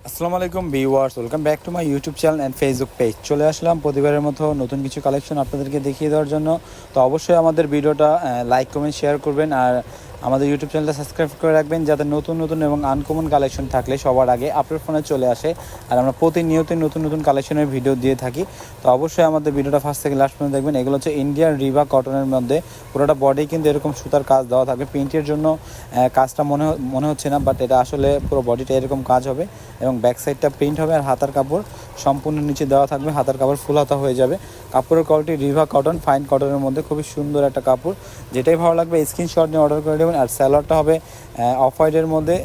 আসসালামু আলাইকুম viewers, welcome back to my YouTube channel and Facebook page. চলে আসলাম প্রতিবারের মতো নতুন কিছু কালেকশন আপনাদেরকে দেখিয়ে দেওয়ার জন্য। তো অবশ্যই আমাদের ভিডিওটা লাইক কমেন্ট শেয়ার করবেন আর আমাদের ইউটিউব চ্যানেলটা সাবস্ক্রাইব করে রাখবেন, যাতে নতুন নতুন এবং আনকমন কালেকশন থাকলে সবার আগে আপনার ফোনে চলে আসে। আর আমরা প্রতিনিয়ত নতুন নতুন কালেকশনের ভিডিও দিয়ে থাকি। তো অবশ্যই আমাদের ভিডিওটা ফার্স্ট থেকে লাস্ট পর্যন্ত দেখবেন। এগুলো হচ্ছে ইন্ডিয়ান রিভা কটনের মধ্যে, পুরোটা বডি কিন্তু এরকম সুতার কাজ দেওয়া থাকবে। প্রিন্টের জন্য কাজটা মনে হচ্ছে না, বাট এটা আসলে পুরো বডিটা এরকম কাজ হবে এবং ব্যাক সাইডটা প্রিন্ট হবে। আর হাতার কাপড় সম্পূর্ণ নিচে দেওয়া থাকবে, হাতার কাপড় ফুল হাতা হয়ে যাবে। কাপড়ের কোয়ালিটি রিভা কটন, ফাইন কটনের মধ্যে খুবই সুন্দর একটা কাপড়। যেটাই ভালো লাগবে স্ক্রিনশট নিয়ে অর্ডার করে দেবেন। আর স্যালোয়ারটা হবে অফ হোয়াইটের মধ্যে,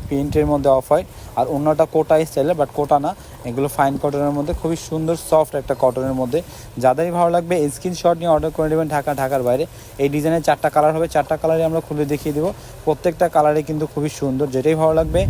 প্রিন্টের মধ্যে অফ হোয়াইট। আর অন্যটা কোটা স্টাইলের, বাট কোটা না, এগুলো ফাইন কটনের মধ্যে খুবই সুন্দর সফট একটা কটনের মধ্যে। যাদেরই ভালো লাগবে স্ক্রিনশট নিয়ে অর্ডার করে দেবেন ঢাকার বাইরে। এই ডিজাইনের 4টা কালার হবে, 4টা কালারই আমরা খুলে দেখিয়ে দেবো। প্রত্যেকটা কালারে কিন্তু খুবই সুন্দর। যেটাই ভালো লাগবে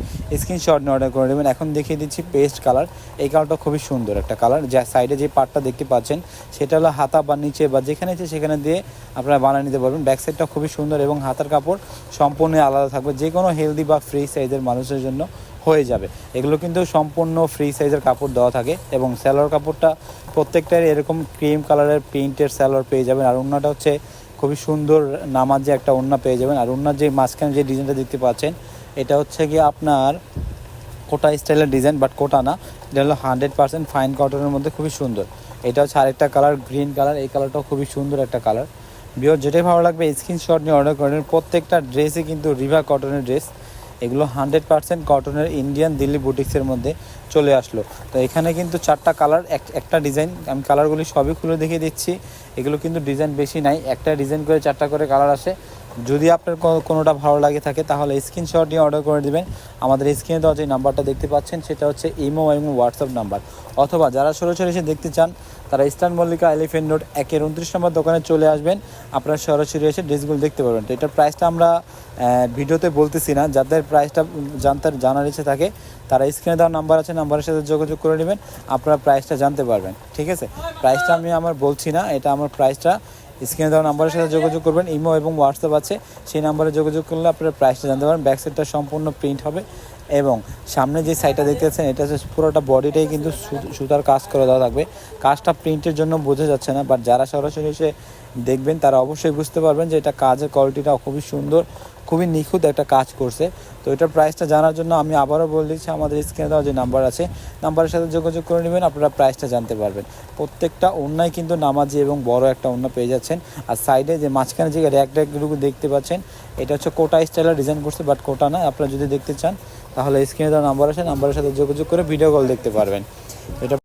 স্ক্রিনশট নিয়ে অর্ডার করে দেবেন। এখন দেখিয়ে দিচ্ছি পেস্ট কালার। এই কালারটা খুবই সুন্দর একটা কালার। যা সাইডে যে পার্টটা দেখতে পাচ্ছেন সেটা হলো হাতা বা নিচে বা যেখানে আছে সেখানে দিয়ে আপনারা বানিয়ে নিতে পারবেন। ব্যাক সাইডটা খুবই সুন্দর এবং হাতার কাপড় সম্পূর্ণ আলাদা থাকবে, যে কোনো হেলদি বা ফ্রি সাইজের মানুষের জন্য হয়ে যাবে। এগুলো কিন্তু সম্পূর্ণ ফ্রি সাইজের কাপড় দেওয়া থাকে। এবং স্যালোয়ার কাপড়টা প্রত্যেকটার এরকম ক্রিম কালারের প্রিন্টের স্যালোয়ার পেয়ে যাবেন। আর ওড়নাটা হচ্ছে খুবই সুন্দর নামাজে একটা ওড়না পেয়ে যাবেন। আর ওড়নার যে মাঝখানে যে ডিজাইনটা দেখতে পাচ্ছেন এটা হচ্ছে গিয়ে আপনার কোটা স্টাইলের ডিজাইন, বাট কোটা না, এটা হলো 100% ফাইন কটনের মধ্যে খুবই সুন্দর। এটা হচ্ছে আরেকটা কালার, গ্রিন কালার। এই কালারটাও খুবই সুন্দর একটা কালার। বিয়র যেটাই ভালো লাগবে স্ক্রিনশট নিয়ে অর্ডার করেন। প্রত্যেকটা ড্রেসই কিন্তু রিভা কটনের ড্রেস। এগুলো 100% কটনের ইন্ডিয়ান দিল্লি বুটিক্সের মধ্যে চলে আসলো। তো এখানে কিন্তু 4টা কালার, একটা ডিজাইন। আমি কালারগুলি সবই খুলে দেখিয়ে দিচ্ছি। এগুলো কিন্তু ডিজাইন বেশি নাই, একটা ডিজাইন করে 4টা করে কালার আসে। যদি আপনার কোনোটা ভালো লাগে থাকে তাহলে স্ক্রিনশট নিয়ে অর্ডার করে দেবেন। আমাদের স্ক্রিনে দেওয়া যে নাম্বারটা দেখতে পাচ্ছেন সেটা হচ্ছে ইমো এবং হোয়াটসঅ্যাপ নাম্বার। অথবা যারা সরাসরি এসে দেখতে চান তারা ইস্টার্ন মল্লিকা এলিফেন্ট রোড 1-29 নম্বর দোকানে চলে আসবেন। আপনারা সরাসরি এসে ড্রেসগুলো দেখতে পারবেন। তো এটার প্রাইসটা আমরা ভিডিওতে বলতেছি না। যাদের প্রাইসটা জানার ইচ্ছে থাকে তারা স্ক্রিনে দেওয়া নাম্বার আছে, নাম্বারের সাথে যোগাযোগ করে নেবেন, আপনারা প্রাইসটা জানতে পারবেন। ঠিক আছে, প্রাইসটা আমি বলছি না, এটা আমার প্রাইসটা স্ক্রিনে দেওয়া নাম্বারের সাথে যোগাযোগ করবেন। ইমো এবং হোয়াটসঅ্যাপ আছে, সেই নাম্বারে যোগাযোগ করলে আপনারা প্রাইসটা জানতে পারবেন। ব্যাক সাইডটা সম্পূর্ণ প্রিন্ট হবে এবং সামনে যে সাইডটা দেখতে পাচ্ছেন এটা হচ্ছে পুরোটা বডিটাই কিন্তু সুতার কাজ করে দেওয়া থাকবে। কাজটা প্রিন্টের জন্য বোঝা যাচ্ছে না, বাট যারা সরাসরি এসে দেখবেন তারা অবশ্যই বুঝতে পারবেন যে এটা কাজের কোয়ালিটিটা খুবই সুন্দর, খুবই নিখুঁত একটা কাজ করছে। তো এটার প্রাইসটা জানার জন্য আমি আবারও বলে দিচ্ছি, আমাদের স্ক্রিনে দেওয়া যে নাম্বার আছে নাম্বারের সাথে যোগাযোগ করে নেবেন, আপনারা প্রাইসটা জানতে পারবেন। প্রত্যেকটা ওড়নায় কিন্তু নামাজি এবং বড় একটা ওড়না পেয়ে যাচ্ছেন। আর সাইডে যে মাঝখানে যে র্যাকগুলো দেখতে পাচ্ছেন এটা হচ্ছে কোটা স্টাইলের ডিজাইন করছে, বাট কোটা না। আপনারা যদি দেখতে চান তাহলে স্ক্রিনে দেওয়া নাম্বার আছে, নাম্বারের সাথে যোগাযোগ করে ভিডিও কল দেখতে পারবেন। এটা